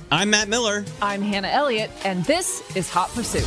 I'm Matt Miller. I'm Hannah Elliott, and this is Hot Pursuit.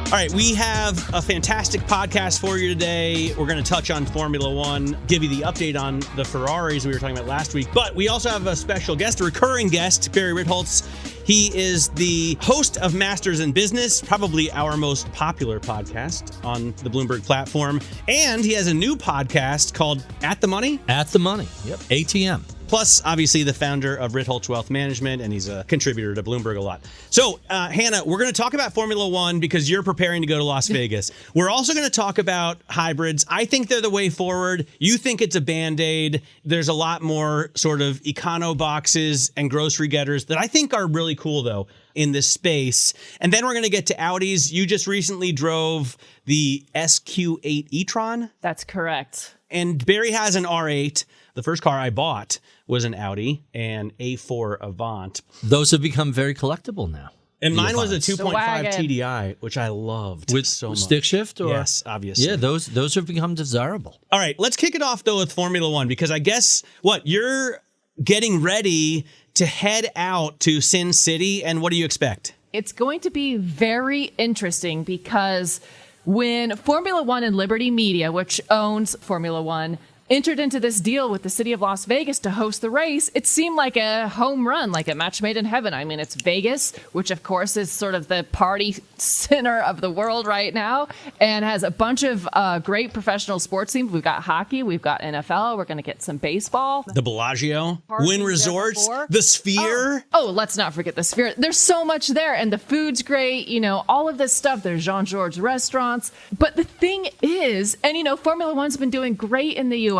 All right, we have a fantastic podcast for you today. We're going to touch on Formula One, give you the update on the Ferraris we were talking about last week. But we also have a special guest, a recurring guest, Barry Ritholtz. He is the host of Masters in Business, probably our most popular podcast on the Bloomberg platform. And he has a new podcast called At the Money. At the Money. Yep. ATM. Plus, obviously, the founder of Ritholtz Wealth Management, and he's a contributor to Bloomberg a lot. So, Hannah, we're going to talk about Formula One because you're preparing to go to Las Vegas. We're also going to talk about hybrids. I think they're the way forward. You think it's a Band-Aid. There's a lot more sort of econo boxes and grocery getters that I think are really cool, though, in this space. And then we're going to get to Audis. You just recently drove the SQ8 e-tron. That's correct. And Barry has an R8. The first car I bought was an Audi and A4 Avant. Those have become very collectible now. And mine was a 2.5 TDI, which I loved with so much. Stick shift? Or? Yes, obviously. Yeah, those have become desirable. All right, let's kick it off, though, with Formula One, because I guess, you're getting ready to head out to Sin City, and what do you expect? It's going to be very interesting because when Formula One and Liberty Media, which owns Formula One, entered into this deal with the city of Las Vegas to host the race, it seemed like a home run, like a match made in heaven. I mean, it's Vegas, which of course is sort of the party center of the world right now, and has a bunch of great professional sports teams. We've got hockey, we've got NFL, we're going to get some baseball. The Bellagio, Wynn Resorts, the Sphere. Oh, let's not forget the Sphere. There's so much there, and the food's great, all of this stuff. There's Jean-Georges restaurants. But the thing is, and Formula One's been doing great in the U.S.,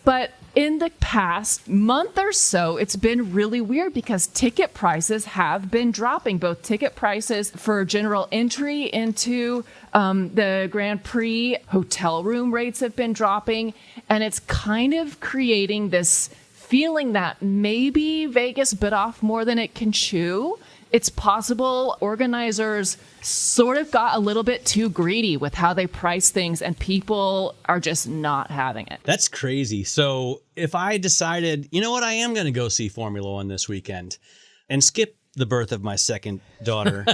but in the past month or so, it's been really weird because ticket prices have been dropping. Both ticket prices for general entry into the Grand Prix, hotel room rates have been dropping, and it's kind of creating this feeling that maybe Vegas bit off more than it can chew. It's possible organizers sort of got a little bit too greedy with how they price things, and people are just not having it. That's crazy. So if I decided, I am going to go see Formula One this weekend and skip the birth of my second daughter,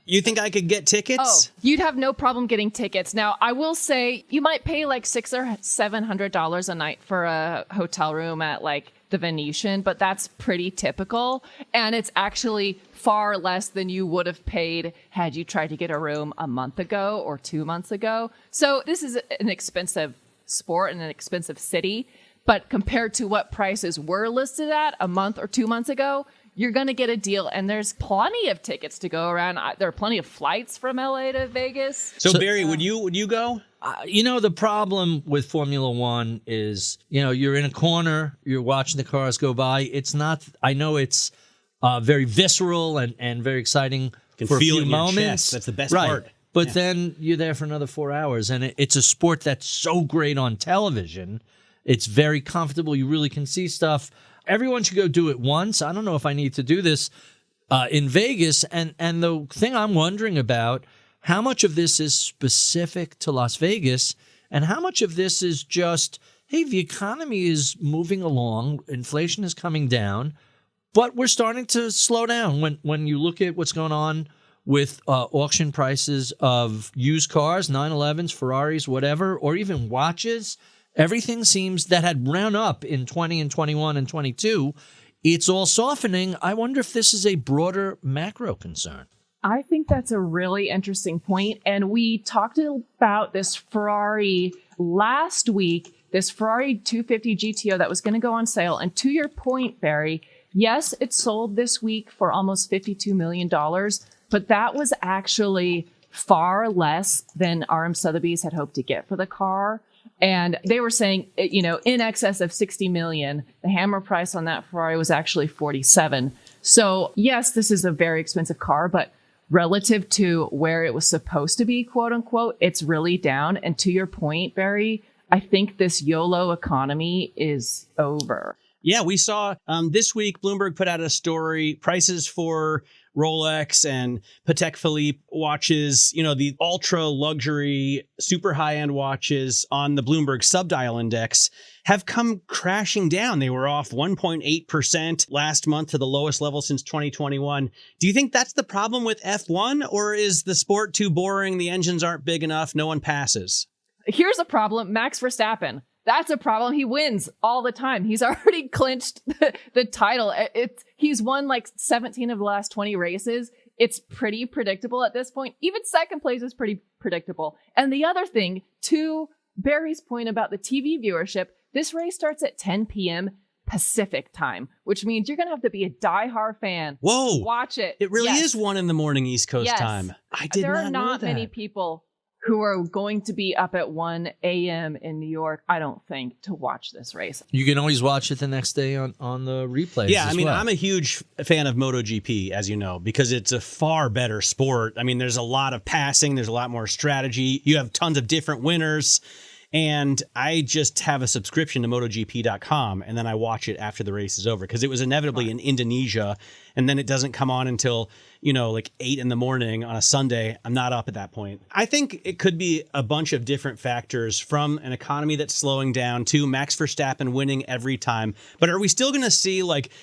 you think I could get tickets? Oh, you'd have no problem getting tickets. Now, I will say you might pay like $600 or $700 a night for a hotel room at the Venetian, but that's pretty typical. And it's actually far less than you would have paid had you tried to get a room a month ago or 2 months ago. So this is an expensive sport and an expensive city. But compared to what prices were listed at a month or 2 months ago, you're going to get a deal, and there's plenty of tickets to go around. There are plenty of flights from LA to Vegas. So Barry, would you go? The problem with Formula One is, you're in a corner, you're watching the cars go by. It's not, I know it's very visceral and very exciting for a few moments. That's the best part. But then you're there for another 4 hours, and it's a sport that's so great on television. It's very comfortable. You really can see stuff. Everyone should go do it once. I don't know if I need to do this in Vegas. And the thing I'm wondering about, how much of this is specific to Las Vegas and how much of this is just, hey, the economy is moving along, inflation is coming down, but we're starting to slow down. When you look at what's going on with auction prices of used cars, 911s, Ferraris, whatever, or even watches, everything seems that had run up in 20 and 21 and 22. It's all softening. I wonder if this is a broader macro concern. I think that's a really interesting point. And we talked about this Ferrari last week, this Ferrari 250 GTO that was going to go on sale. And to your point, Barry, yes, it sold this week for almost $52 million, but that was actually far less than RM Sotheby's had hoped to get for the car. And they were saying, in excess of 60 million. The hammer price on that Ferrari was actually 47. So yes, this is a very expensive car, but relative to where it was supposed to be, quote unquote, it's really down. And to your point, Barry, I think this YOLO economy is over. Yeah, we saw this week, Bloomberg put out a story, prices for Rolex and Patek Philippe watches, the ultra luxury, super high-end watches on the Bloomberg Subdial Index have come crashing down. They were off 1.8% last month to the lowest level since 2021. Do you think that's the problem with F1, or is the sport too boring? The engines aren't big enough. No one passes. Here's a problem. Max Verstappen. That's a problem. He wins all the time. He's already clinched the title. He's won like 17 of the last 20 races. It's pretty predictable at this point. Even second place is pretty predictable. And the other thing, to Barry's point about the TV viewership, this race starts at 10 p.m. Pacific time, which means you're going to have to be a diehard fan. Whoa. To watch it. It really is 1 a.m. East Coast time. I did not know that. There are not many people who are going to be up at 1 a.m. in New York, I don't think, to watch this race. You can always watch it the next day on the replays. Yeah, I'm a huge fan of MotoGP, as you know, because it's a far better sport. There's a lot of passing. There's a lot more strategy. You have tons of different winners. And I just have a subscription to MotoGP.com, and then I watch it after the race is over because it was inevitably in Indonesia, and then it doesn't come on until, like 8 in the morning on a Sunday. I'm not up at that point. I think it could be a bunch of different factors, from an economy that's slowing down to Max Verstappen winning every time. But are we still going to see,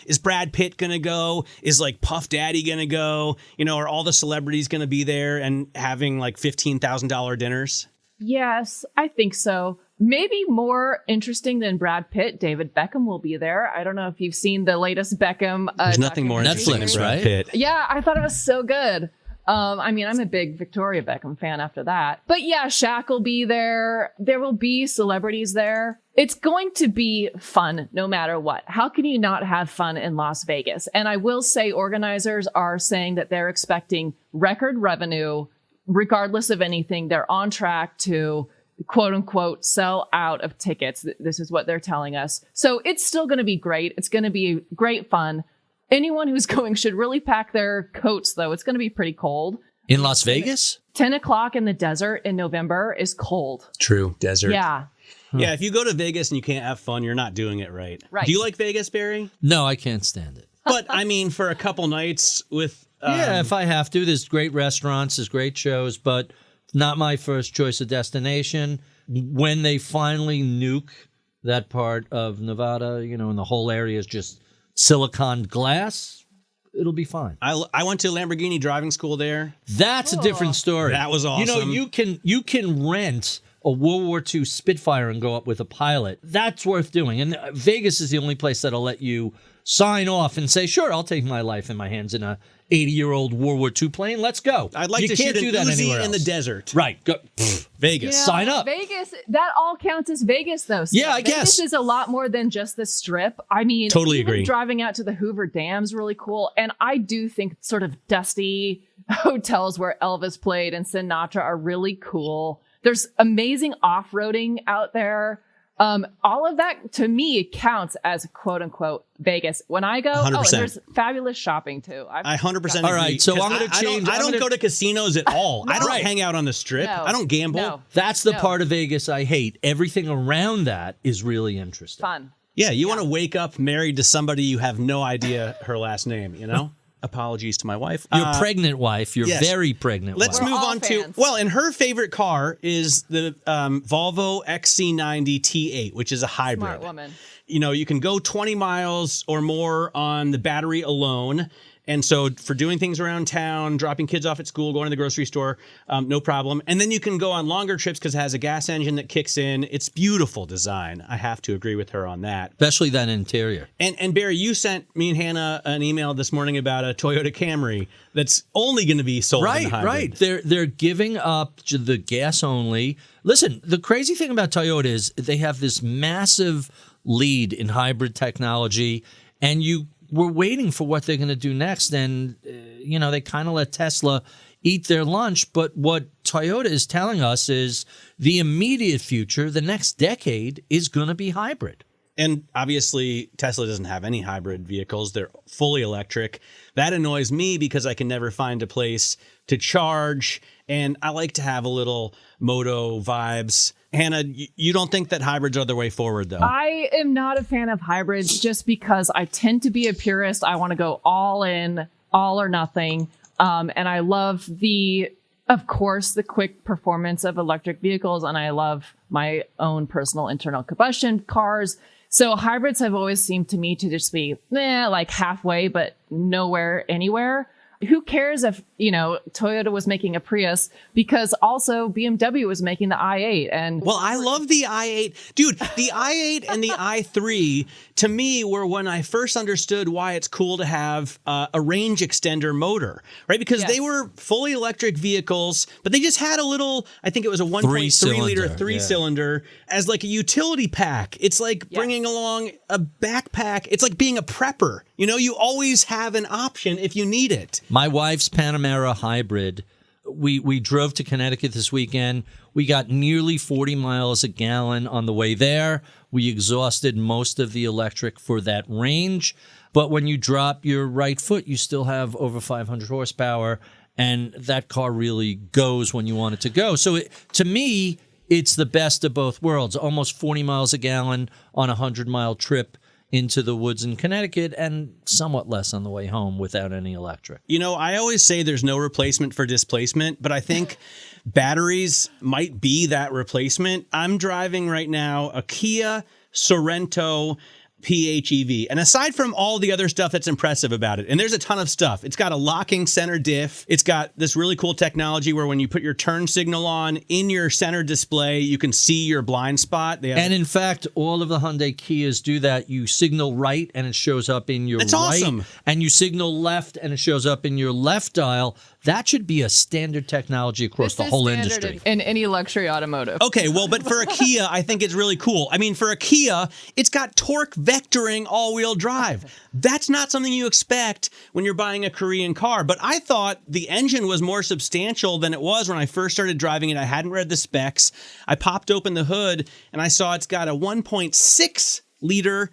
is Brad Pitt going to go? Is Puff Daddy going to go? Are all the celebrities going to be there and having $15,000 dinners? Yes, I think so. Maybe more interesting than Brad Pitt, David Beckham will be there. I don't know if you've seen the latest Beckham. There's nothing more interesting than Brad Pitt. Yeah, I thought it was so good. I'm a big Victoria Beckham fan after that. But yeah, Shaq will be there. There will be celebrities there. It's going to be fun no matter what. How can you not have fun in Las Vegas? And I will say organizers are saying that they're expecting record revenue. Regardless of anything, they're on track to, quote unquote, sell out of tickets. This is what they're telling us. So it's still going to be great. It's going to be great fun. Anyone who's going should really pack their coats, though. It's going to be pretty cold. In Las Vegas? 10 o'clock in the desert in November is cold. True. Desert. Yeah. Yeah, if you go to Vegas and you can't have fun, you're not doing it right. Right. Do you like Vegas, Barry? No, I can't stand it. But, for a couple nights with... yeah, if I have to. There's great restaurants, there's great shows, but not my first choice of destination. When they finally nuke that part of Nevada, and the whole area is just silicon glass, it'll be fine. I went to Lamborghini driving school there. That's a different story. That was awesome. You can rent a World War II Spitfire and go up with a pilot. That's worth doing. And Vegas is the only place that'll let you sign off and say, sure, I'll take my life in my hands in a 80-year-old World War II plane. Let's go. I'd like to shoot an Uzi in the desert. Right. Go. Vegas. Yeah, sign up. Vegas, that all counts as Vegas, though. So yeah, I guess. Vegas is a lot more than just the Strip. Totally even agree. Driving out to the Hoover Dam's really cool. And I do think sort of dusty hotels where Elvis played and Sinatra are really cool. There's amazing off-roading out there. All of that, to me, counts as quote unquote Vegas. When I go, 100%. And there's fabulous shopping too. I 100% agree. All right, so I'm going to change. I don't go to casinos at all. No. I don't hang out on the Strip. No. I don't gamble. No. That's the part of Vegas I hate. Everything around that is really interesting. Fun. Yeah, you want to wake up married to somebody you have no idea her last name, Apologies to my wife. Your pregnant wife, your yes. very pregnant Let's wife. move all on fans. and her favorite car is the Volvo XC90 T8, which is a hybrid. Smart woman. You can go 20 miles or more on the battery alone. And so for doing things around town, dropping kids off at school, going to the grocery store, no problem. And then you can go on longer trips because it has a gas engine that kicks in. It's beautiful design. I have to agree with her on that. Especially that interior. And Barry, you sent me and Hannah an email this morning about a Toyota Camry that's only going to be sold in hybrid. Right. They're giving up the gas only. Listen, the crazy thing about Toyota is they have this massive lead in hybrid technology, and we're waiting for what they're going to do next. And, they kind of let Tesla eat their lunch. But what Toyota is telling us is the immediate future, the next decade, is going to be hybrid. And obviously, Tesla doesn't have any hybrid vehicles. They're fully electric. That annoys me because I can never find a place to charge. And I like to have a little moto vibes. Hannah, you don't think that hybrids are the way forward, though? I am not a fan of hybrids just because I tend to be a purist. I want to go all in. all or nothing. And I love of course, the quick performance of electric vehicles. And I love my own personal internal combustion cars. So hybrids have always seemed to me to just be like halfway, but nowhere, anywhere. Who cares if, Toyota was making a Prius, because also BMW was making the i8. And well, I love the i8. Dude, the i8 and the i3 to me were when I first understood why it's cool to have a range extender motor, right? Because they were fully electric vehicles, but they just had a little, I think it was a 1.3 liter three-cylinder as like a utility pack. It's like bringing along a backpack. It's like being a prepper. You always have an option if you need it. My wife's Panamera hybrid, we drove to Connecticut this weekend. We got nearly 40 miles a gallon on the way there. We exhausted most of the electric for that range. But when you drop your right foot, you still have over 500 horsepower. And that car really goes when you want it to go. So to me, it's the best of both worlds. Almost 40 miles a gallon on a 100-mile trip into the woods in Connecticut, and somewhat less on the way home without any electric. I always say there's no replacement for displacement, but I think batteries might be that replacement. I'm driving right now a Kia Sorento PHEV. And aside from all the other stuff that's impressive about it, and there's a ton of stuff, it's got a locking center diff. It's got this really cool technology where when you put your turn signal on in your center display, you can see your blind spot. And in fact, all of the Hyundai Kias do that. You signal right and it shows up in your That's right. Awesome. And you signal left and it shows up in your left dial. That should be a standard technology across the whole industry. In any luxury automotive. Okay, well, but for a Kia, I think it's really cool. I mean, for a Kia, it's got torque vectoring all-wheel drive. That's not something you expect when you're buying a Korean car. But I thought the engine was more substantial than it was when I first started driving it. I hadn't read the specs. I popped open the hood, and I saw it's got a 1.6 liter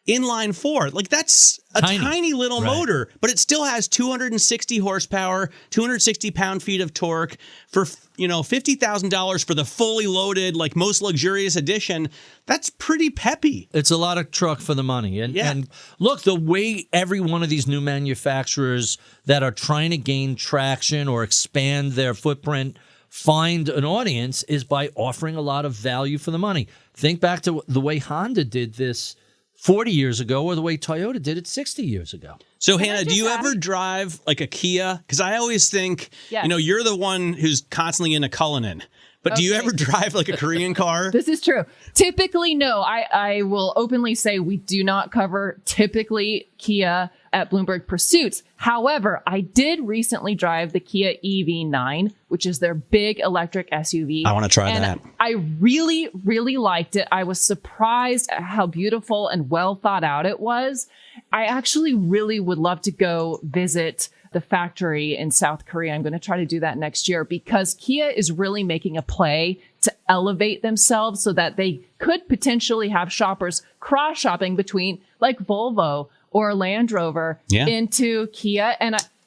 inline four. Like, that's a tiny little motor, but it still has 260 horsepower, 260 pound-feet of torque for, $50,000 for the fully loaded, like most luxurious edition. That's pretty peppy. It's a lot of truck for the money. And look, the way every one of these new manufacturers that are trying to gain traction or expand their footprint find an audience is by offering a lot of value for the money. Think back to the way Honda did this 40 years ago, or the way Toyota did it 60 years ago. So, Hannah, do you ever drive like a Kia? Because I always think, you're the one who's constantly in a Cullinan. But do you ever drive like a Korean car? This is true. Typically, no. I will openly say we do not cover typically Kia at Bloomberg Pursuits. However, I did recently drive the Kia EV9, which is their big electric SUV. I want to try that. I really, really liked it. I was surprised at how beautiful and well thought out it was. I actually really would love to go visit the factory in South Korea. I'm going to try to do that next year because Kia is really making a play to elevate themselves so that they could potentially have shoppers cross-shopping between like Volvo or Land Rover into Kia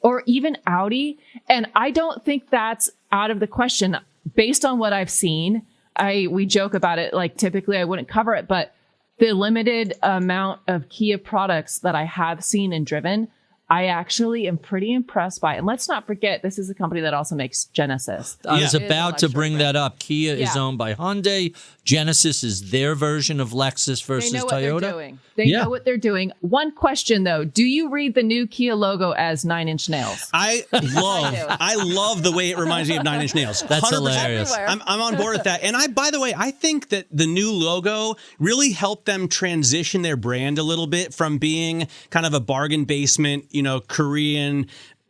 or even Audi. And I don't think that's out of the question. Based on what I've seen, we joke about it, like typically I wouldn't cover it, but the limited amount of Kia products that I have seen and driven, I actually am pretty impressed by it. And let's not forget, this is a company that also makes Genesis. I was about to bring that up. Kia is owned by Hyundai. Genesis is their version of Lexus versus Toyota. They know what they're doing. They know what they're doing. One question, though. Do you read the new Kia logo as 9-inch nails? I love the way it reminds me of 9-inch nails. That's hilarious. I'm on board with that. And by the way, I think that the new logo really helped them transition their brand a little bit from being kind of a bargain basement, Korean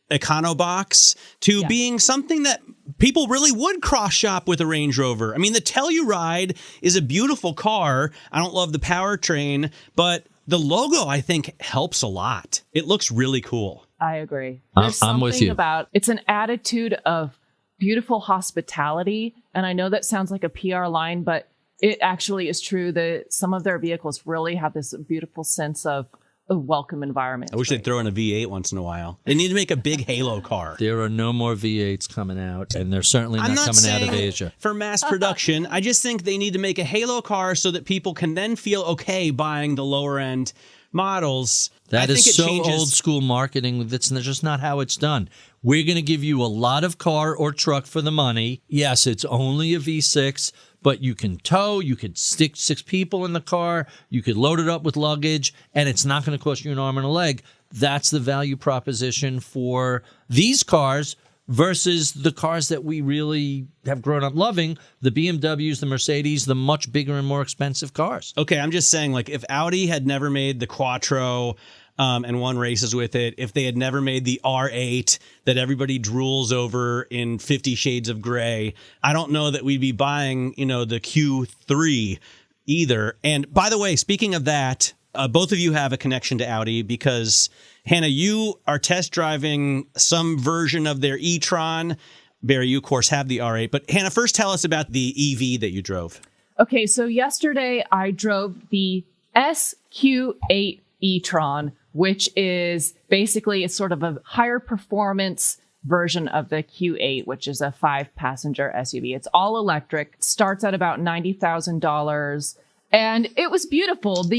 econobox to being something that people really would cross shop with a Range Rover. I mean, the Telluride is a beautiful car. I don't love the powertrain, but the logo, I think, helps a lot. It looks really cool. I agree. I'm with you. It's an attitude of beautiful hospitality. And I know that sounds like a PR line, but it actually is true that some of their vehicles really have this beautiful sense of a welcome environment. I wish they'd throw in a V8 once in a while. They need to make a big Halo car. There are no more V8s coming out, and they're certainly not coming out of Asia. For mass production, I just think they need to make a Halo car so that people can then feel okay buying the lower end models. That I think is it so changes. old school marketing. That's just not how it's done. We're going to give you a lot of car or truck for the money. Yes, it's only a V6, but you can tow, you could stick 6 people in the car, you could load it up with luggage, and it's not going to cost you an arm and a leg. That's the value proposition for these cars versus the cars that we really have grown up loving, the BMWs, the Mercedes, the much bigger and more expensive cars. Okay, I'm just saying, like, if Audi had never made the Quattro and won races with it, if they had never made the R8 that everybody drools over in 50 Shades of Grey, I don't know that we'd be buying, the Q3 either. And by the way, speaking of that, both of you have a connection to Audi because, Hannah, you are test driving some version of their e-tron. Barry, you, of course, have the R8. But, Hannah, first tell us about the EV that you drove. Okay, so yesterday I drove the SQ8 e-tron, which is basically it's sort of a higher performance version of the Q8, which is a 5-passenger SUV. It's all electric, starts at about $90,000. And it was beautiful.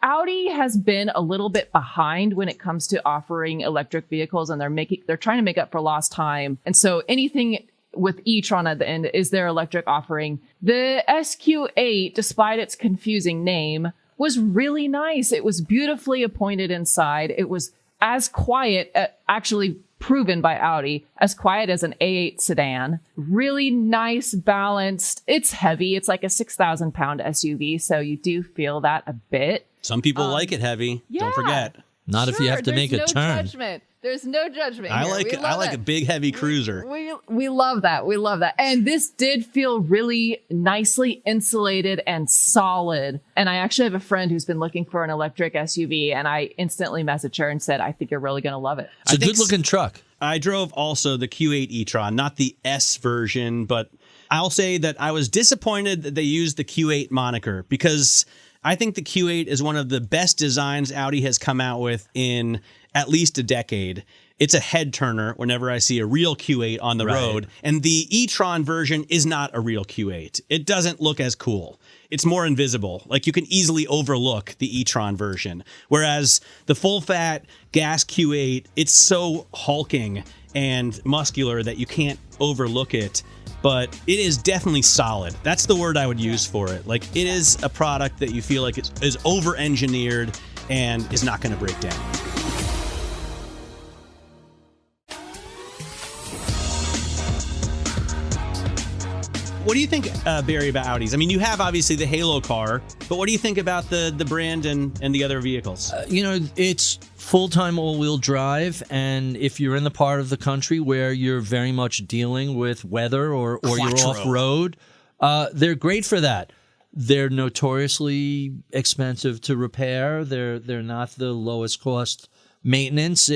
Audi has been a little bit behind when it comes to offering electric vehicles, and they're trying to make up for lost time. And so anything with e-tron at the end is their electric offering. The SQ8, despite its confusing name, was really nice. It was beautifully appointed inside. It was as quiet, actually proven by Audi, as quiet as an A8 sedan. Really nice, balanced. It's heavy. It's like a 6,000-pound SUV, so you do feel that a bit. Some people like it heavy. Yeah. Don't forget. Not if you have to make a turn. Judgment. There's no judgment. I here. like a big, heavy cruiser. We love that. We love that. And this did feel really nicely insulated and solid. And I actually have a friend who's been looking for an electric SUV, and I instantly messaged her and said, I think you're really going to love it. It's a good-looking truck. I drove also the Q8 e-tron, not the S version, but I'll say that I was disappointed that they used the Q8 moniker because I think the Q8 is one of the best designs Audi has come out with in at least a decade. It's a head turner whenever I see a real Q8 on the road. And the e-tron version is not a real Q8. It doesn't look as cool. It's more invisible. Like you can easily overlook the e-tron version. Whereas the full-fat gas Q8, it's so hulking and muscular that you can't overlook it. But it is definitely solid. That's the word I would use for it. Like it is a product that you feel like is over-engineered and is not going to break down. What do you think, Barry, about Audis? I mean, you have obviously the Halo car, but what do you think about the brand and the other vehicles? It's full-time all-wheel drive, and if you're in the part of the country where you're very much dealing with weather or you're off-road, they're great for that. They're notoriously expensive to repair. They're not the lowest cost maintenance.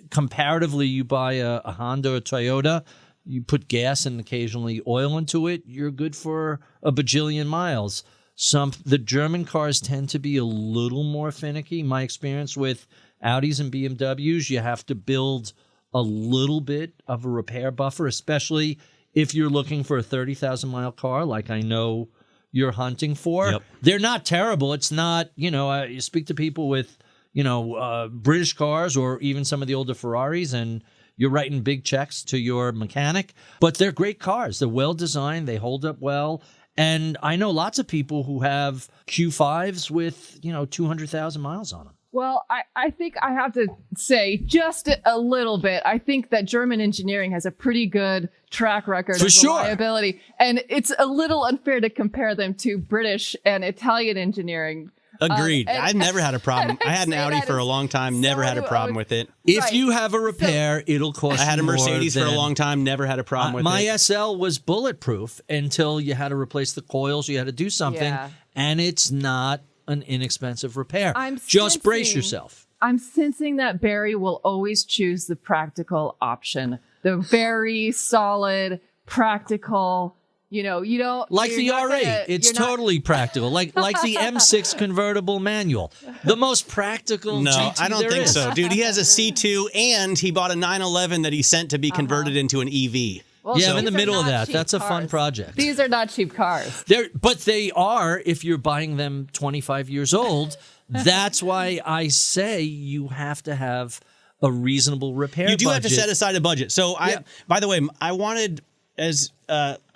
Comparatively, you buy a Honda or Toyota, you put gas and occasionally oil into it, you're good for a bajillion miles. The German cars tend to be a little more finicky. My experience with Audis and BMWs, you have to build a little bit of a repair buffer, especially if you're looking for a 30,000-mile car like I know you're hunting for. Yep. They're not terrible. It's not, you speak to people with, British cars or even some of the older Ferraris, and you're writing big checks to your mechanic, but they're great cars. They're well designed. They hold up well. And I know lots of people who have Q5s with, 200,000 miles on them. Well, I think I have to say just a little bit. I think that German engineering has a pretty good track record of reliability. And it's a little unfair to compare them to British and Italian engineering. Agreed. I've never had a problem. I had an Audi for a long time, never had a problem with it. If you have a repair, it'll cost you more. I had a Mercedes for a long time, never had a problem with it. My SL was bulletproof until you had to replace the coils, you had to do something, and it's not an inexpensive repair. Just brace yourself. I'm sensing that Barry will always choose the practical option, the very solid, practical. You don't like the R8. It's totally practical. Like the M6 convertible manual, the most practical. No, GT I don't think so, dude. He has a C2 and he bought a 911 that he sent to be converted into an EV. Well, I'm in the middle of that. That's a fun project. These are not cheap cars. But they are if you're buying them 25 years old. that's why I say you have to have a reasonable repair You do budget. have to set aside a budget. So by the way, I wanted, as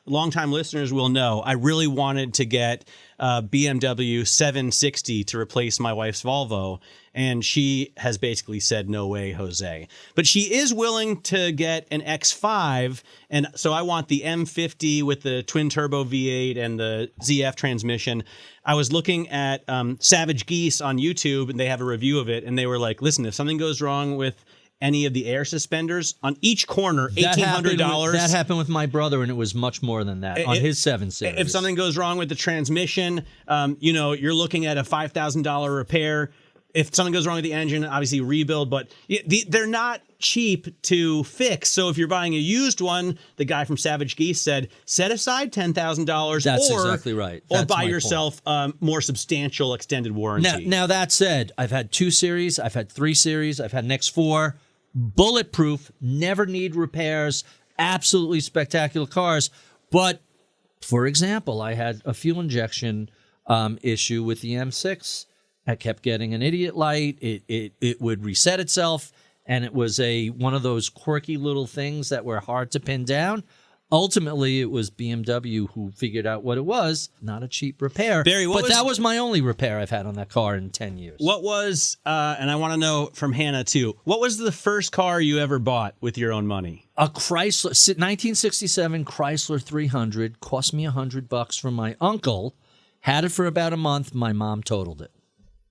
longtime listeners will know, I really wanted to get BMW 760 to replace my wife's Volvo. And she has basically said, no way, Jose. But she is willing to get an X5. And so I want the M50 with the twin turbo V8 and the ZF transmission. I was looking at Savage Geese on YouTube, and they have a review of it. And they were like, listen, if something goes wrong with any of the air suspenders on each corner, $1,800. That happened with my brother, and it was much more than that on his 7 Series. If something goes wrong with the transmission, you're looking at a $5,000 repair. If something goes wrong with the engine, obviously rebuild, but they're not cheap to fix. So if you're buying a used one, the guy from Savage Geese said, set aside $10,000. That's exactly right. Or buy yourself more substantial extended warranty. Now, that said, I've had 2 Series, I've had 3 Series, I've had an X4, bulletproof, never need repairs, absolutely spectacular cars. But, for example, I had a fuel injection issue with the M6. I kept getting an idiot light. It would reset itself, and it was one of those quirky little things that were hard to pin down. Ultimately, it was BMW who figured out what it was. Not a cheap repair. Barry, that was my only repair I've had on that car in 10 years. What was, and I want to know from Hannah too, what was the first car you ever bought with your own money? A Chrysler, 1967 Chrysler 300, cost me $100 from my uncle. Had it for about a month. My mom totaled it.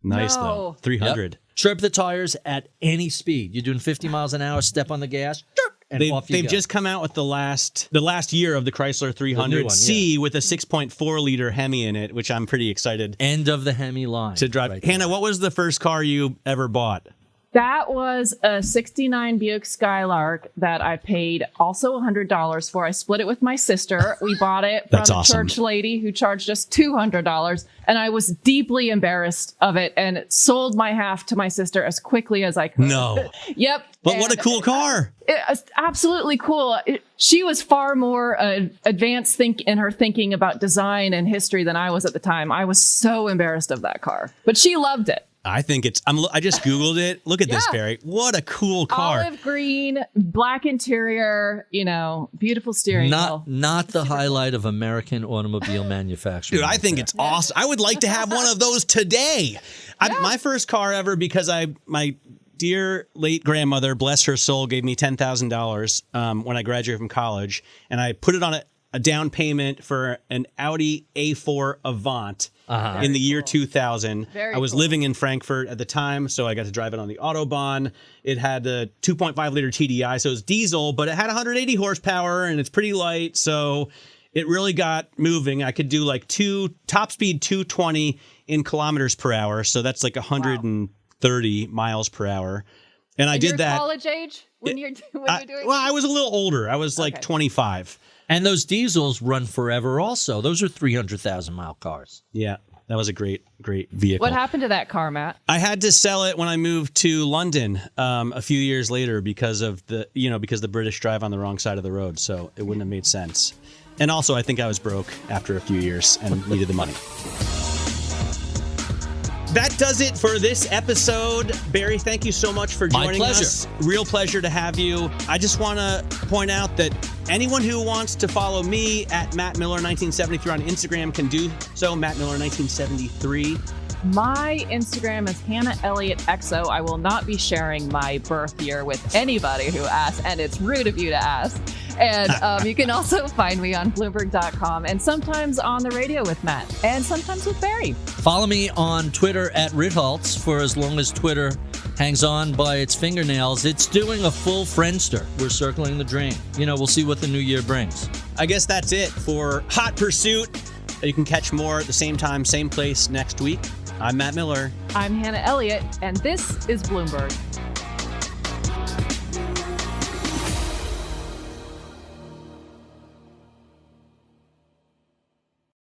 Nice, though. 300. Yep. Trip the tires at any speed. You're doing 50 miles an hour, step on the gas, and off you go. They've just come out with the last year of the Chrysler 300C with a 6.4 liter Hemi in it, which I'm pretty excited. End of the Hemi line. To drive. Right. Hannah, what was the first car you ever bought? That was a 69 Buick Skylark that I paid also $100 for. I split it with my sister. We bought it from a church lady who charged us $200. And I was deeply embarrassed of it and sold my half to my sister as quickly as I could. No. Yep. But what a cool car. It was absolutely cool. She was far more advanced in her thinking about design and history than I was at the time. I was so embarrassed of that car. But she loved it. I think I just Googled it. Look at this, Barry. What a cool car. Olive green, black interior, beautiful steering wheel. Not the highlight of American automobile manufacturing. Dude, I think it's awesome. I would like to have one of those today. My first car ever, because my dear late grandmother, bless her soul, gave me $10,000 when I graduated from college, and I put it on a down payment for an Audi A4 Avant. In the year 2000. I was living in Frankfurt at the time, so I got to drive it on the Autobahn. It had a 2.5 liter TDI, so it was diesel, but it had 180 horsepower and it's pretty light, so it really got moving. I could do like top speed 220 in kilometers per hour, so that's like 130 miles per hour. And I did that. College age when you're doing? Well, I was a little older. I was like 25. And those diesels run forever also. Those are 300,000 mile cars. Yeah, that was a great vehicle. What happened to that car, Matt? I had to sell it when I moved to London a few years later because of because the British drive on the wrong side of the road. So it wouldn't have made sense. And also, I think I was broke after a few years and needed the money. That does it for this episode. Barry, thank you so much for joining us. Real pleasure to have you. I just want to point out that anyone who wants to follow me at Matt Miller 1973 on Instagram can do so. Matt Miller 1973. My Instagram is Hannah Elliott XO. I will not be sharing my birth year with anybody who asks, and it's rude of you to ask. And you can also find me on Bloomberg.com and sometimes on the radio with Matt and sometimes with Barry. Follow me on Twitter at Ritholtz for as long as Twitter hangs on by its fingernails. It's doing a full Friendster. We're circling the drain. We'll see what the new year brings. I guess that's it for Hot Pursuit. You can catch more at the same time, same place next week. I'm Matt Miller. I'm Hannah Elliott, and this is Bloomberg.